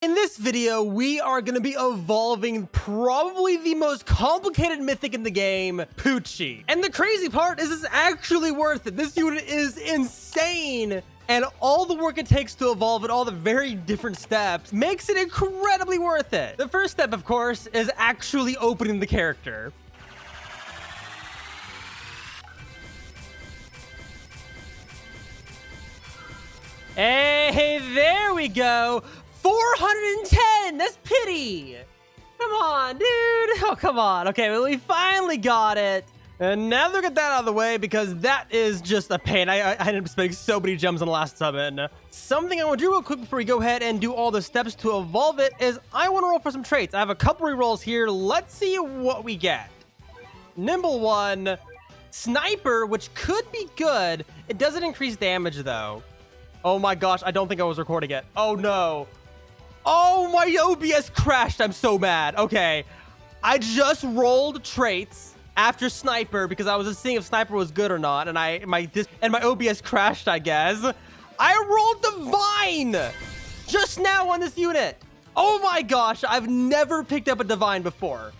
In this video, we are going to be evolving probably the most complicated mythic in the game, Puchi. And the crazy part is it's actually worth it. This unit is insane. And all the work it takes to evolve it, all the very different steps, makes it incredibly worth it. The first step, of course, is actually opening the character. Hey, there we go. 410! That's pity! Come on, dude! Oh, come on. Okay, well, we finally got it. And now they'll get that out of the way because that is just a pain. I ended up spending so many gems on the last summon. Something I want to do real quick before we go ahead and do all the steps to evolve it is I want to roll for some traits. I have a couple rerolls here. Let's see what we get. Nimble 1. Sniper, which could be good. It doesn't increase damage, though. Oh my gosh, I don't think I was recording it. Oh, no. Oh, my OBS crashed. I'm so mad. Okay. I just rolled traits after Sniper because I was just seeing if Sniper was good or not. And my OBS crashed, I guess. I rolled Divine just now on this unit. Oh my gosh. I've never picked up a Divine before.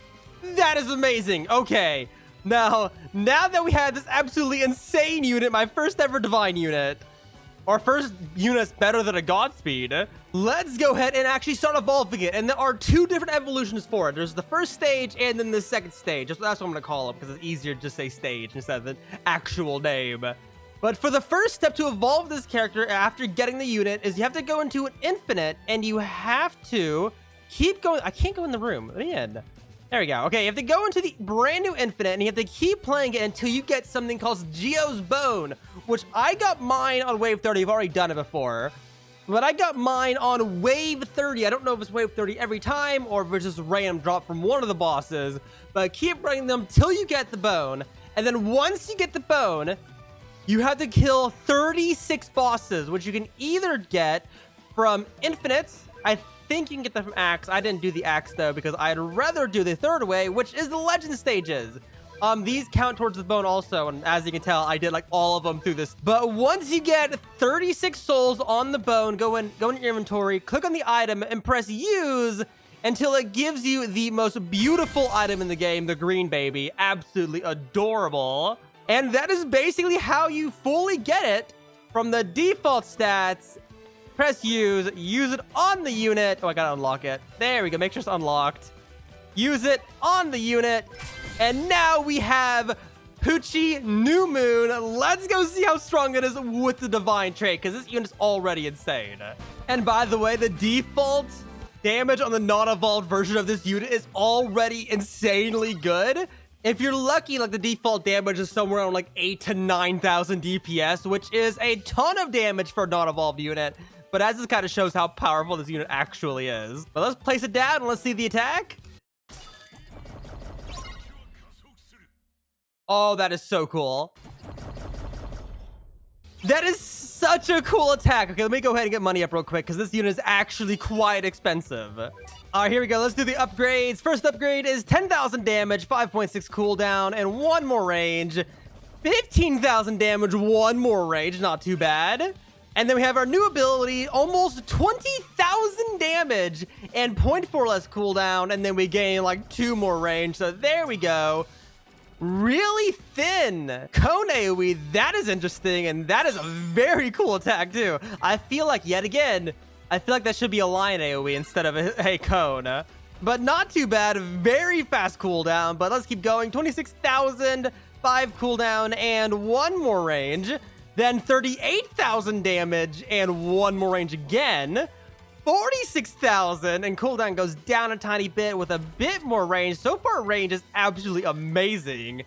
That is amazing. Okay. Now that we had this absolutely insane unit, my first ever Divine unit, our first unit's better than a Godspeed, let's go ahead and actually start evolving it. And there are two different evolutions for it. There's the first stage and then the second stage. That's what I'm going to call it because it's easier to just say stage instead of the actual name. But for the first step to evolve this character after getting the unit is you have to go into an infinite and you have to keep going. I can't go in the room. Let me in. There we go. Okay, you have to go into the brand new infinite and you have to keep playing it until you get something called Geo's Bone, which I got mine on wave 30. I've already done it before, but I got mine on wave 30. I don't know if it's wave 30 every time or if it's just a random drop from one of the bosses, but keep running them till you get the bone. And then once you get the bone, you have to kill 36 bosses, which you can either get from infinites. I think you can get them from axe. I didn't do the axe though because I'd rather do the third way, which is the legend stages. These count towards the bone also, and as you can tell, I did like all of them through this. But once you get 36 souls on the bone, go in your inventory, click on the item, and press use until it gives you the most beautiful item in the game, the green baby. Absolutely adorable. And that is basically how you fully get it from the default stats. Press use it on the unit. Oh, I gotta unlock it. There we go. Make sure it's unlocked. Use it on the unit. And now we have Puchi New Moon. Let's go see how strong it is with the Divine trait, because this unit's already insane. And by the way, the default damage on the non-evolved version of this unit is already insanely good. If you're lucky, like the default damage is somewhere around like 8,000 to 9,000 DPS, which is a ton of damage for a non-evolved unit. But as this kind of shows how powerful this unit actually is. But let's place it down and let's see the attack. Oh, that is so cool. That is such a cool attack. Okay, let me go ahead and get money up real quick because this unit is actually quite expensive. All right, here we go. Let's do the upgrades. First upgrade is 10,000 damage, 5.6 cooldown, and one more range. 15,000 damage, one more range. Not too bad. And then we have our new ability, almost 20,000 damage and 0.4 less cooldown. And then we gain like 2 more range. So there we go. Really thin cone AoE. That is interesting. And that is a very cool attack too. I feel like yet again, I feel like that should be a line AoE instead of a cone. But not too bad. Very fast cooldown. But let's keep going. 26,000, 5 cooldown, and 1 more range. Then 38,000 damage and 1 more range again. 46,000 and cooldown goes down a tiny bit with a bit more range. So far, range is absolutely amazing.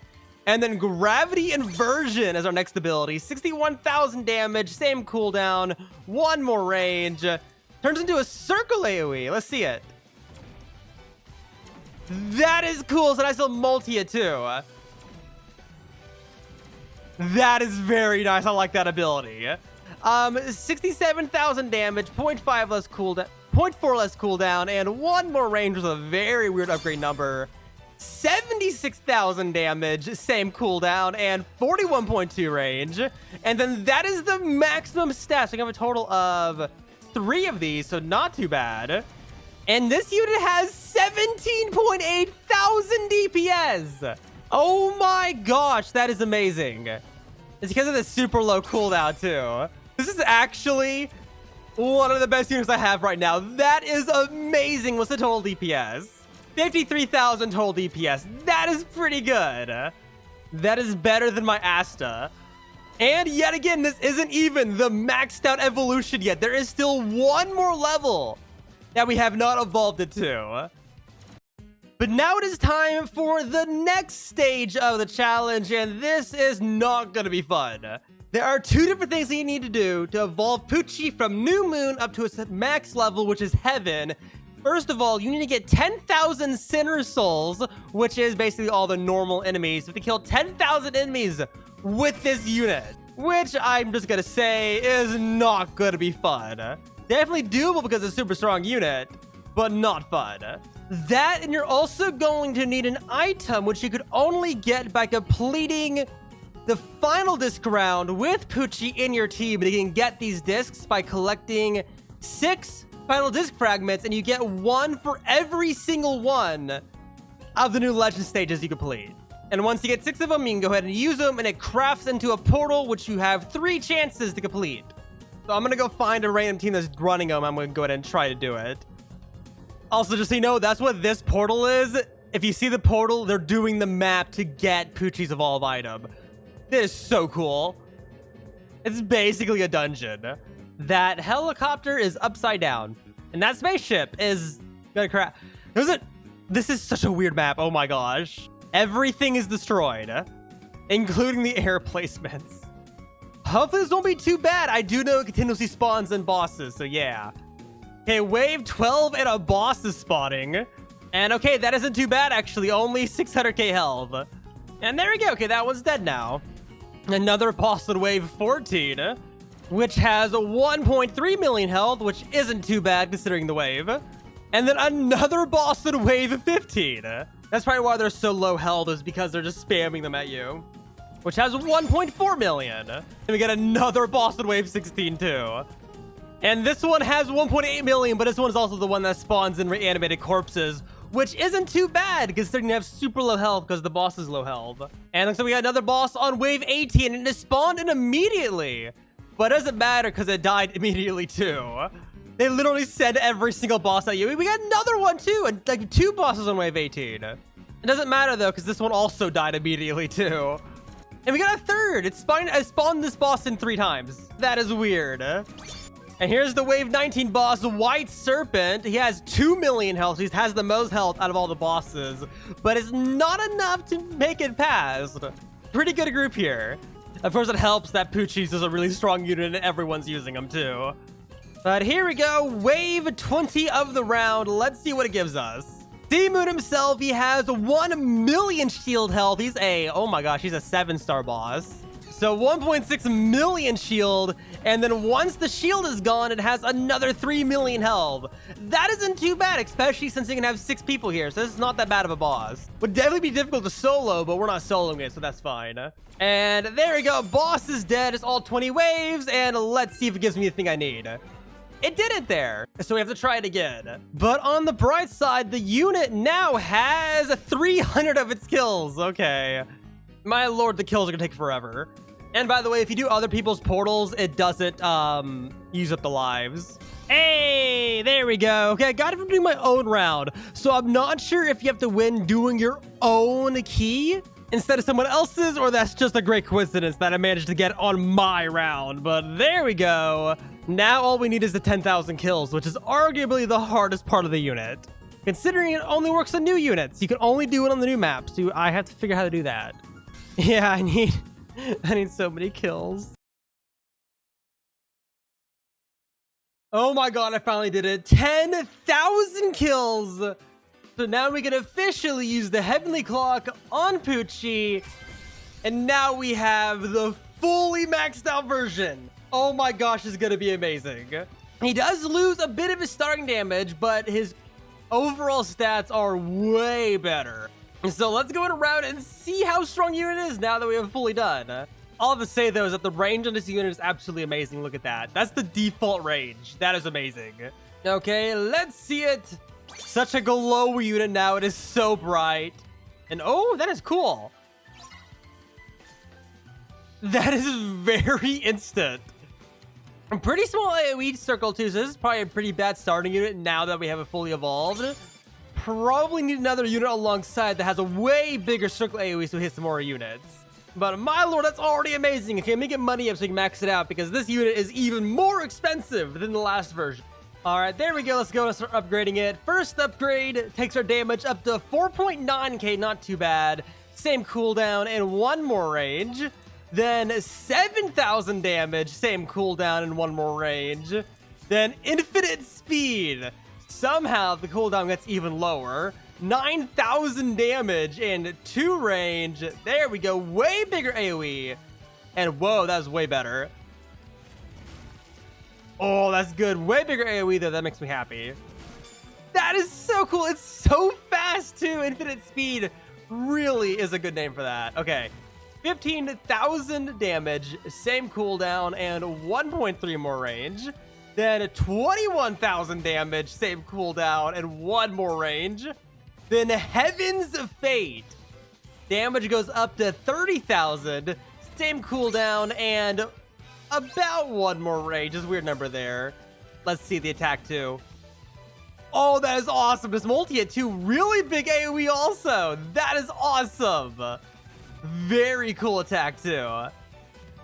And then gravity inversion is our next ability. 61,000 damage, same cooldown, 1 more range. Turns into a circle AoE. Let's see it. That is cool. It's a nice little multi too. That is very nice. I like that ability. 67,000 damage, 0.5 less cooldown, 0.4 less cooldown, and 1 more range with a very weird upgrade number. 76,000 damage, same cooldown, and 41.2 range. And then that is the maximum stats. We have a total of 3 of these, so not too bad. And this unit has 17.8 thousand DPS. Oh my gosh, that is amazing. It's because of the super low cooldown too. This is actually one of the best units I have right now. That is amazing. What's the total DPS? 53,000 total DPS. That is pretty good. That is better than my Asta. And yet again, this isn't even the maxed out evolution yet. There is still one more level that we have not evolved it to. But now it is time for the next stage of the challenge, and this is not going to be fun. There are two different things that you need to do to evolve Puchi from New Moon up to its max level, which is Heaven. First of all, you need to get 10,000 Sinner Souls, which is basically all the normal enemies. You have to kill 10,000 enemies with this unit, which I'm just going to say is not going to be fun. Definitely doable because it's a super strong unit, but not fun. That, and you're also going to need an item, which you could only get by completing the final disc round with Puchi in your team. And you can get these discs by collecting 6 final disc fragments, and you get 1 for every single one of the new legend stages you complete. And once you get 6 of them, you can go ahead and use them, and it crafts into a portal, which you have 3 chances to complete. So I'm gonna go find a random team that's running them. I'm gonna go ahead and try to do it. Also, just so you know, that's what this portal is. If you see the portal, they're doing the map to get Puchi's evolve item. This is so cool. It's basically a dungeon. That helicopter is upside down, and that spaceship is gonna crash. This is such a weird map. Oh my gosh. Everything is destroyed, including the air placements. Hopefully this won't be too bad. I do know it continuously spawns in bosses, so yeah. Okay, wave 12 and a boss is spawning. And okay, that isn't too bad actually. Only 600k health. And there we go. Okay, that one's dead now. Another boss in wave 14, which has 1.3 million health, which isn't too bad considering the wave. And then another boss in wave 15. That's probably why they're so low health, is because they're just spamming them at you, which has 1.4 million. And we get another boss in wave 16 too. And this one has 1.8 million, but this one is also the one that spawns in reanimated corpses, which isn't too bad considering they have super low health because the boss is low health. And looks like we got another boss on wave 18, and it spawned in immediately. But it doesn't matter because it died immediately too. They literally send every single boss at you. We got another one too, and like 2 bosses on wave 18. It doesn't matter though, because this one also died immediately too. And we got a third. I spawned this boss in 3 times. That is weird. And here's the wave 19 boss, White Serpent. He has 2 million health. He has the most health out of all the bosses, but it's not enough to make it past. Pretty good group here. Of course, it helps that Puchi's is a really strong unit and everyone's using them too. But here we go, wave 20 of the round. Let's see what it gives us. D-Moon himself, he has 1 million shield health. Oh my gosh, he's a 7-star boss. So 1.6 million shield, and then once the shield is gone, it has another 3 million health. That isn't too bad, especially since you can have 6 people here, so this is not that bad of a boss. Would definitely be difficult to solo, but we're not soloing it, so that's fine. And there we go, boss is dead. It's all 20 waves, and let's see if it gives me the thing I need. It did it there, so we have to try it again. But on the bright side, the unit now has 300 of its kills. Okay. My lord, the kills are gonna take forever. And by the way, if you do other people's portals, it doesn't use up the lives. Hey, there we go. Okay, I got it from doing my own round. So I'm not sure if you have to win doing your own key instead of someone else's, or that's just a great coincidence that I managed to get on my round. But there we go. Now all we need is the 10,000 kills, which is arguably the hardest part of the unit. Considering it only works on new units, you can only do it on the new map, so I have to figure out how to do that. Yeah, I need so many kills. Oh my god, I finally did it. 10,000 kills! So now we can officially use the Heavenly Clock on Puchi. And now we have the fully maxed out version. Oh my gosh, it's gonna be amazing. He does lose a bit of his starting damage, but his overall stats are way better. So let's go around and see how strong unit is now that we have fully done. All I have to say though is that the range on this unit is absolutely amazing. Look at that. That's the default range. That is amazing. Okay, let's see it Such a glow unit now. It is so bright. And oh, that is cool. That is very instant. A pretty small AoE circle too, so this is probably a pretty bad starting unit now that we have it fully evolved. Probably need another unit alongside that has a way bigger circle AoE so it hits some more units. But my lord, that's already amazing. Okay, let me get money up so we can max it out because this unit is even more expensive than the last version. All right, there we go. Let's go and start upgrading it. First upgrade takes our damage up to 4.9k, not too bad. Same cooldown and one more range. Then 7,000 damage, same cooldown and one more range. Then infinite speed. Somehow the cooldown gets even lower. 9,000 damage and 2 range. There we go. Way bigger AoE. And whoa, that was way better. Oh, that's good. Way bigger AoE though. That makes me happy. That is so cool. It's so fast too. Infinite speed really is a good name for that. Okay. 15,000 damage, same cooldown, and 1.3 more range. Then 21,000 damage, same cooldown, and 1 more range. Then Heaven's Fate. Damage goes up to 30,000, same cooldown, and about 1 more range. Just a weird number there. Let's see the attack too. Oh, that is awesome. This multi hit too. Really big AoE also. That is awesome. Very cool attack too.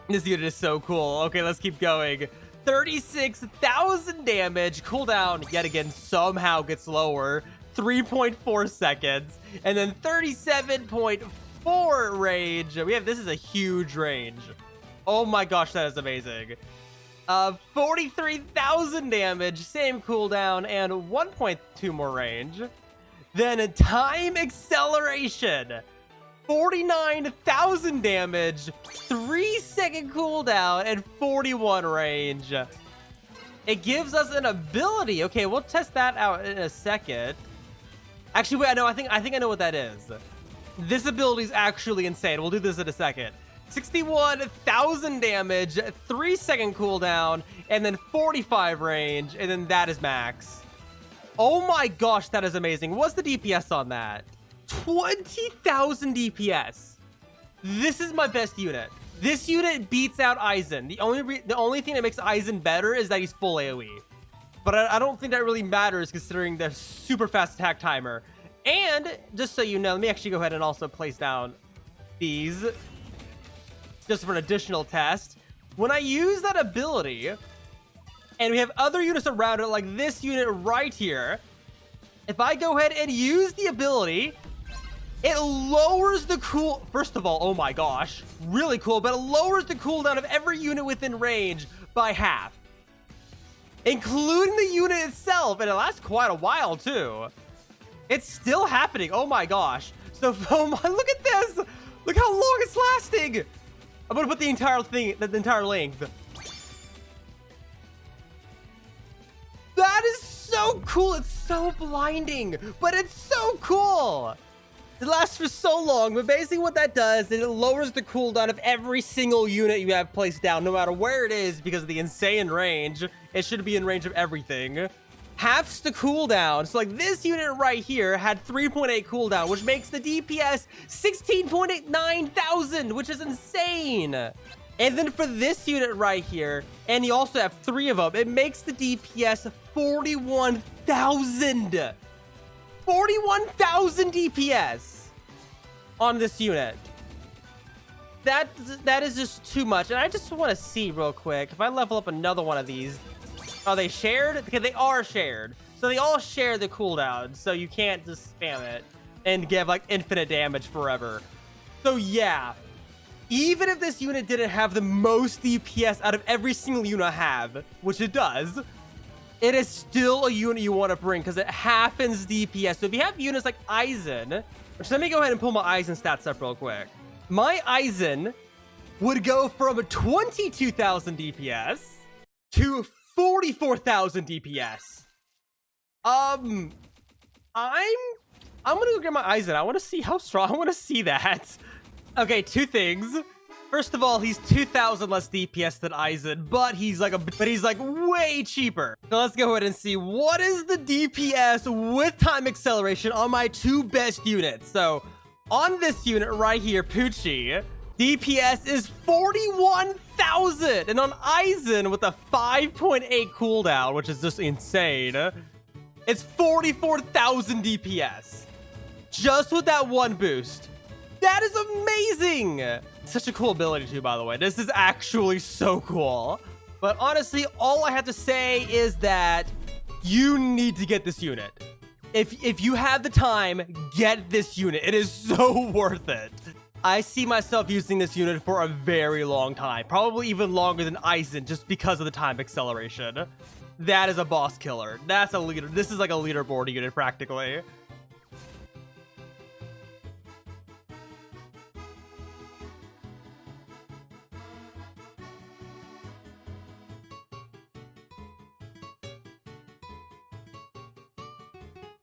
This unit is so cool. Okay, let's keep going. 36,000 damage. Cooldown yet again somehow gets lower. 3.4 seconds. And then 37.4 range. This is a huge range. Oh my gosh, that is amazing. 43,000 damage. Same cooldown and 1.2 more range. Then time acceleration. 49,000 damage, 3-second cooldown, and 41 range. It gives us an ability. Okay, we'll test that out in a second. Actually, wait, I think I know what that is. This ability is actually insane. We'll do this in a second. 61,000 damage, 3-second cooldown, and then 45 range, and then that is max. Oh my gosh, that is amazing. What's the DPS on that? 20,000 DPS. This is my best unit. This unit beats out Aizen. The only thing that makes Aizen better is that he's full AoE. But I don't think that really matters considering the super fast attack timer. And just so you know, let me actually go ahead and also place down these just for an additional test. When I use that ability and we have other units around it like this unit right here, if I go ahead and use the ability, it lowers the first of all, oh my gosh, really cool, but it lowers the cooldown of every unit within range by half, including the unit itself, and it lasts quite a while too. It's still happening. Oh my gosh. So, oh my, look at this. Look how long it's lasting. I'm gonna put the entire thing, the entire length. That is so cool. It's so blinding, but it's so cool. It lasts for so long, but basically what that does is it lowers the cooldown of every single unit you have placed down, no matter where it is, because of the insane range. It should be in range of everything. Halves the cooldown. So like this unit right here had 3.8 cooldown, which makes the DPS 16,900, which is insane. And then for this unit right here, and you also have 3 of them, it makes the DPS 41,000. 41,000 DPS on this unit. That is just too much. And I just want to see real quick, if I level up another one of these, are they shared? Because they are shared. So they all share the cooldown. So you can't just spam it and give like infinite damage forever. So yeah, even if this unit didn't have the most DPS out of every single unit I have, which it does, it is still a unit you want to bring because it happens DPS. So if you have units like Aizen, which let me go ahead and pull my Aizen stats up real quick. My Aizen would go from 22,000 DPS to 44,000 DPS. I'm gonna go get my Aizen. I want to see how strong. I want to see that. Okay, 2 things. First of all, he's 2,000 less DPS than Aizen, but he's like way cheaper. So let's go ahead and see what is the DPS with time acceleration on my 2 best units. So on this unit right here, Puchi, DPS is 41,000, and on Aizen with a 5.8 cooldown, which is just insane, it's 44,000 DPS. Just with that one boost. That is amazing! Such a cool ability too, by the way. This is actually so cool. But honestly, all I have to say is that you need to get this unit. If you have the time, get this unit. It is so worth it. I see myself using this unit for a very long time. Probably even longer than Aizen, just because of the time acceleration. That is a boss killer. That's a leader. This is like a leaderboard unit, practically.